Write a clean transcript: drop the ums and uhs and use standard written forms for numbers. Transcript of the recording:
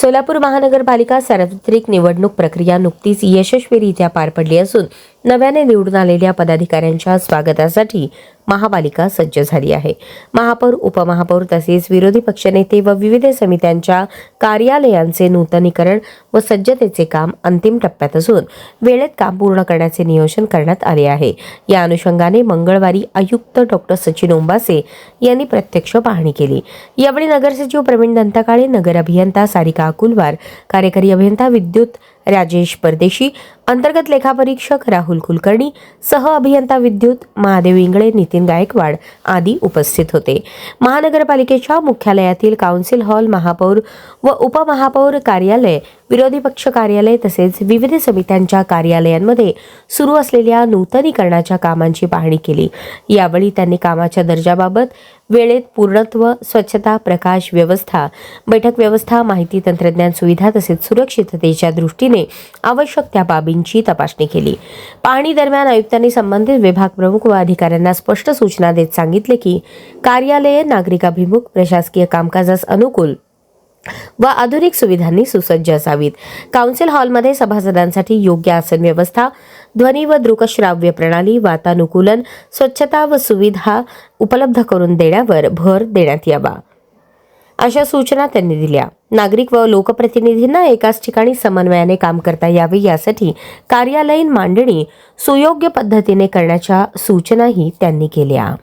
सोलापूर महानगरपालिका सार्वत्रिक निवडणूक प्रक्रिया नुकतीच यशस्वीरित्या पार पडली असून नव्याने निवडून आलेल्या पदाधिकाऱ्यांच्या स्वागतासाठी महापालिका सज्ज झाली आहे। महापौर, उपमहापौर तसेच विरोधी पक्षनेते व विविध समित्यांच्या कार्यालयांचे नूतनीकरण व सज्जतेचे काम अंतिम टप्प्यात असून वेळेत काम पूर्ण करण्याचे नियोजन करण्यात आले आहे। या अनुषंगाने मंगळवारी आयुक्त डॉक्टर सचिन ओंबासे यांनी प्रत्यक्ष पाहणी केली। यावेळी नगरसचिव प्रवीण दंताकाळे, नगर अभियंता सारिका अकुलवार, कार्यकारी अभियंता विद्युत राजेश परदेशी, अंतर्गत लेखापरीक्षक राहुल कुलकर्णी, सह अभियंता विद्युत महादेव इंगळे, नितीन गायकवाड आदी उपस्थित होते। महानगरपालिकेच्या मुख्यालयातील काउन्सिल हॉल, महापौर व उपमहापौर कार्यालय, विरोधी पक्ष कार्यालय तसेच विविध समित्यांच्या कार्यालयांमध्ये सुरू असलेल्या नूतनीकरणाच्या कामांची पाहणी केली। यावेळी त्यांनी कामाच्या दर्जाबाबत, वेळेत पूर्णत्व, स्वच्छता, प्रकाश व्यवस्था, बैठक व्यवस्था, माहिती तंत्रज्ञान सुविधा तसेच सुरक्षिततेच्या दृष्टीने आवश्यक त्या बाबींची तपासणी केली। पाहणी दरम्यान आयुक्तांनी संबंधित विभाग प्रमुख व अधिकाऱ्यांना स्पष्ट सूचना देत सांगितले की कार्यालये नागरिकाभिमुख, प्रशासकीय कामकाजास अनुकूल व आधुनिक सुविधांनी सुसज्ज असावीत। काउन्सिल हॉलमध्ये सभासदांसाठी योग्य आसन व्यवस्था, ध्वनी व दृकश्राव्य प्रणाली, वातानुकूलन, स्वच्छता व सुविधा उपलब्ध करून देण्यावर भर देण्यात यावा, अशा सूचना त्यांनी दिल्या। नागरिक व लोकप्रतिनिधींना एकाच ठिकाणी समन्वयाने काम करता यावे यासाठी कार्यालयीन मांडणी सुयोग्य पद्धतीने करण्याच्या सूचनाही त्यांनी केल्या।